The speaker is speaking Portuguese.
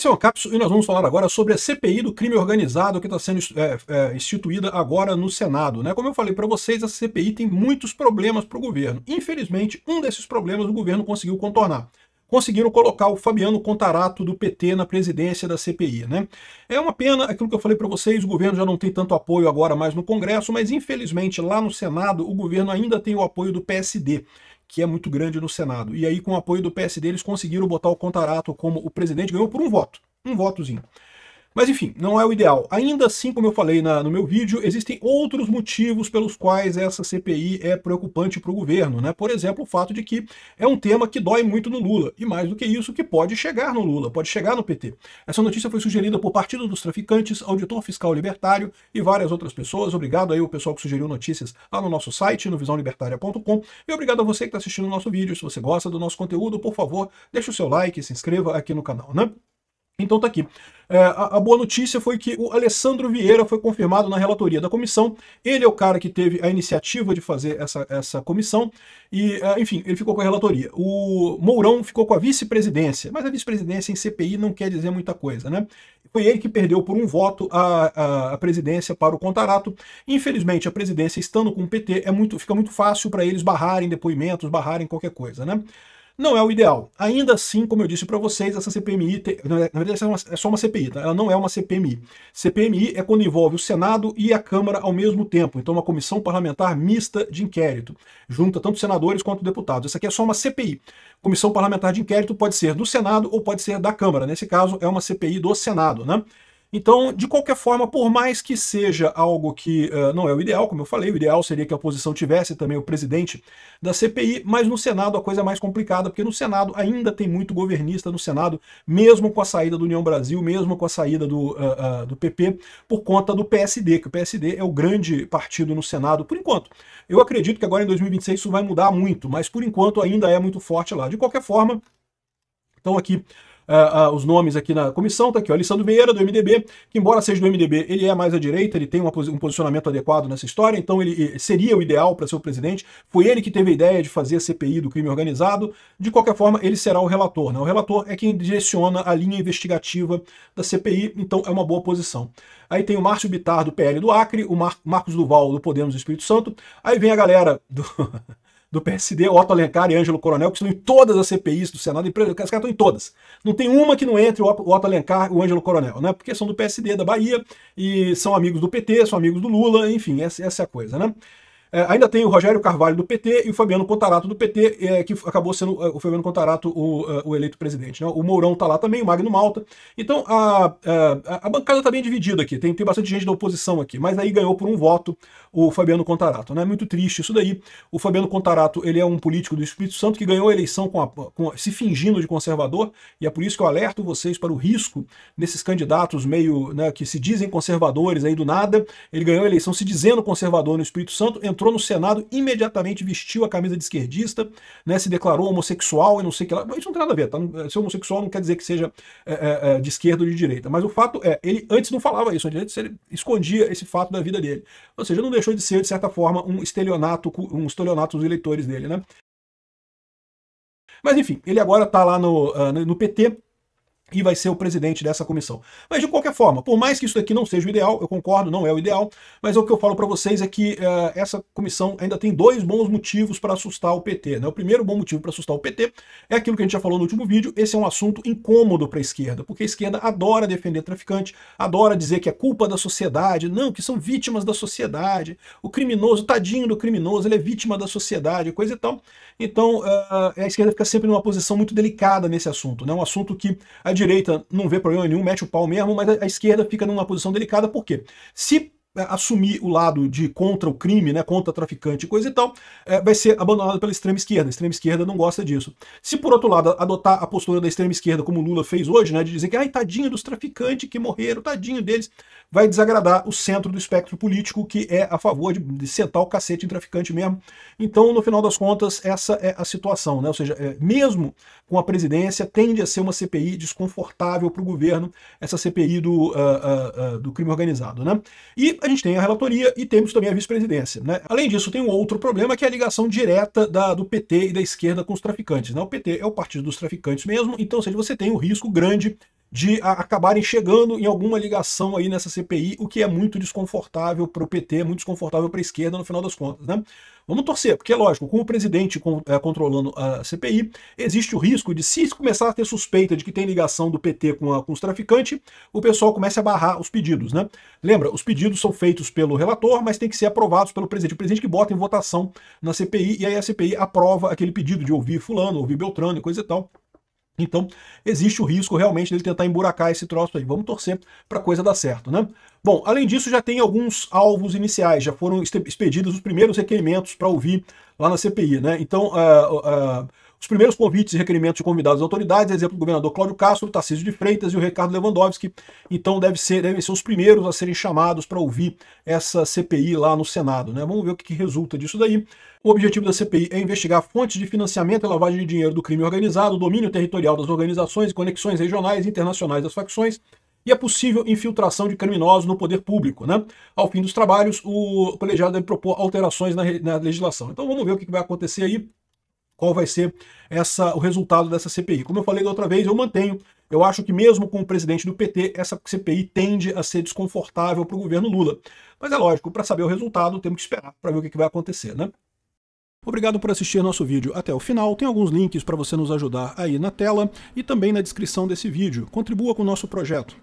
Esse é o Cápsula e nós vamos falar agora sobre a CPI do crime organizado que está sendo instituída agora no Senado, né? Como eu falei para vocês, a CPI tem muitos problemas para o governo. Infelizmente, um desses problemas o governo conseguiu contornar. Conseguiram colocar o Fabiano Contarato do PT na presidência da CPI, né? É uma pena, aquilo que eu falei para vocês, o governo já não tem tanto apoio agora mais no Congresso, mas infelizmente lá no Senado o governo ainda tem o apoio do PSD, que é muito grande no Senado. E aí, com o apoio do PSD, eles conseguiram botar o Contarato como o presidente, ganhou por um votozinho. Mas enfim, não é o ideal. Ainda assim, como eu falei no meu vídeo, existem outros motivos pelos quais essa CPI é preocupante para o governo, né? Por exemplo, o fato de que é um tema que dói muito no Lula, e mais do que isso, que pode chegar no Lula, pode chegar no PT. Essa notícia foi sugerida por Partido dos Traficantes, Auditor Fiscal Libertário e várias outras pessoas. Obrigado aí ao pessoal que sugeriu notícias lá no nosso site, no visãolibertaria.com, e obrigado a você que está assistindo o nosso vídeo. Se você gosta do nosso conteúdo, por favor, deixe o seu like e se inscreva aqui no canal, né? Então tá aqui. A boa notícia foi que o Alessandro Vieira foi confirmado na relatoria da comissão. Ele é o cara que teve a iniciativa de fazer essa comissão e, enfim, ele ficou com a relatoria. O Mourão ficou com a vice-presidência, mas a vice-presidência em CPI não quer dizer muita coisa, né? Foi ele que perdeu por um voto a presidência para o Contarato. Infelizmente, a presidência estando com o PT, fica muito fácil para eles barrarem depoimentos, barrarem qualquer coisa, né? Não é o ideal. Ainda assim, como eu disse para vocês, essa CPMI, na verdade é só uma CPI, tá? Ela não é uma CPMI. CPMI é quando envolve o Senado e a Câmara ao mesmo tempo. Então, uma comissão parlamentar mista de inquérito. Junta tanto senadores quanto deputados. Essa aqui é só uma CPI. Comissão parlamentar de inquérito pode ser do Senado ou pode ser da Câmara. Nesse caso, é uma CPI do Senado, né? Então, de qualquer forma, por mais que seja algo que não é o ideal, como eu falei, o ideal seria que a oposição tivesse também o presidente da CPI, mas no Senado a coisa é mais complicada, porque no Senado ainda tem muito governista no Senado, mesmo com a saída do União Brasil, mesmo com a saída do PP, por conta do PSD, que o PSD é o grande partido no Senado, por enquanto. Eu acredito que agora em 2026 isso vai mudar muito, mas por enquanto ainda é muito forte lá. De qualquer forma, então aqui os nomes aqui na comissão, tá aqui, o Alessandro Vieira, do MDB, que embora seja do MDB, ele é mais à direita, ele tem um posicionamento adequado nessa história, então ele seria o ideal para ser o presidente, foi ele que teve a ideia de fazer a CPI do crime organizado, de qualquer forma ele será o relator, né? O relator é quem direciona a linha investigativa da CPI, então é uma boa posição. Aí tem o Márcio Bittar, do PL do Acre, o Marcos Duval, do Podemos do Espírito Santo, aí vem a galera do PSD, Otto Alencar e Ângelo Coronel, que estão em todas as CPIs do Senado, os caras estão em todas. Não tem uma que não entre o Otto Alencar e o Ângelo Coronel, né? Porque são do PSD da Bahia e são amigos do PT, são amigos do Lula, enfim, essa é a coisa, né? Ainda tem o Rogério Carvalho do PT e o Fabiano Contarato do PT, que acabou sendo o Fabiano Contarato o eleito presidente, né? O Mourão tá lá também, o Magno Malta. Então a bancada tá bem dividida aqui, tem bastante gente da oposição aqui, mas aí ganhou por um voto o Fabiano Contarato, né? Muito triste isso daí. O Fabiano Contarato, ele é um político do Espírito Santo que ganhou a eleição se fingindo de conservador, e é por isso que eu alerto vocês para o risco desses candidatos meio, né, que se dizem conservadores aí do nada. Ele ganhou a eleição se dizendo conservador no Espírito Santo, entrou no Senado, imediatamente vestiu a camisa de esquerdista, né, se declarou homossexual e não sei o que lá. Isso não tem nada a ver, tá? Ser homossexual não quer dizer que seja de esquerda ou de direita, mas o fato é, ele antes não falava isso, antes ele escondia esse fato da vida dele. Ou seja, não deixou de ser, de certa forma, um estelionato dos eleitores dele, né? Mas enfim, ele agora está lá no PT, e vai ser o presidente dessa comissão. Mas de qualquer forma, por mais que isso daqui não seja o ideal, eu concordo, não é o ideal, mas o que eu falo para vocês é que essa comissão ainda tem dois bons motivos para assustar o PT, né? O primeiro bom motivo para assustar o PT é aquilo que a gente já falou no último vídeo, esse é um assunto incômodo para a esquerda, porque a esquerda adora defender traficante, adora dizer que é culpa da sociedade, não, que são vítimas da sociedade, o criminoso, tadinho do criminoso, ele é vítima da sociedade, coisa e tal. Então a esquerda fica sempre numa posição muito delicada nesse assunto, né? Um assunto que a direita não vê problema nenhum, mete o pau mesmo, mas a esquerda fica numa posição delicada, por quê? Se assumir o lado de contra o crime, né, contra traficante e coisa e tal, vai ser abandonado pela extrema esquerda. A extrema esquerda não gosta disso. Se, por outro lado, adotar a postura da extrema esquerda, como o Lula fez hoje, né, de dizer que, ai, tadinho dos traficantes que morreram, tadinho deles, vai desagradar o centro do espectro político, que é a favor de sentar o cacete em traficante mesmo. Então, no final das contas, essa é a situação, né? Ou seja, mesmo com a presidência, tende a ser uma CPI desconfortável para o governo, essa CPI do crime organizado, né? E a gente tem a relatoria e temos também a vice-presidência, né? Além disso, tem um outro problema, que é a ligação direta do PT e da esquerda com os traficantes, né? O PT é o partido dos traficantes mesmo, então, ou seja, você tem um risco grande de acabarem chegando em alguma ligação aí nessa CPI, o que é muito desconfortável para o PT, muito desconfortável para a esquerda no final das contas, né? Vamos torcer, porque, lógico, com o presidente controlando a CPI, existe o risco de, se começar a ter suspeita de que tem ligação do PT com os traficantes, o pessoal comece a barrar os pedidos, né? Lembra, os pedidos são feitos pelo relator, mas tem que ser aprovados pelo presidente. O presidente que bota em votação na CPI, e aí a CPI aprova aquele pedido de ouvir fulano, ouvir Beltrano e coisa e tal. Então, existe o risco realmente dele tentar emburacar esse troço aí. Vamos torcer para a coisa dar certo, né? Bom, além disso, já tem alguns alvos iniciais, já foram expedidos os primeiros requerimentos para ouvir lá na CPI, né? Então, os primeiros convites e requerimentos de convidados das autoridades, exemplo, o governador Cláudio Castro, o Tarcísio de Freitas e o Ricardo Lewandowski. Então, devem ser os primeiros a serem chamados para ouvir essa CPI lá no Senado, né? Vamos ver o que resulta disso daí. O objetivo da CPI é investigar fontes de financiamento e lavagem de dinheiro do crime organizado, o domínio territorial das organizações e conexões regionais e internacionais das facções e a possível infiltração de criminosos no poder público, né? Ao fim dos trabalhos, o colegiado deve propor alterações na legislação. Então vamos ver o que vai acontecer aí, qual vai ser o resultado dessa CPI. Como eu falei da outra vez, eu mantenho. Eu acho que mesmo com o presidente do PT, essa CPI tende a ser desconfortável para o governo Lula. Mas é lógico, para saber o resultado, temos que esperar para ver o que vai acontecer, né? Obrigado por assistir nosso vídeo até o final. Tem alguns links para você nos ajudar aí na tela e também na descrição desse vídeo. Contribua com o nosso projeto.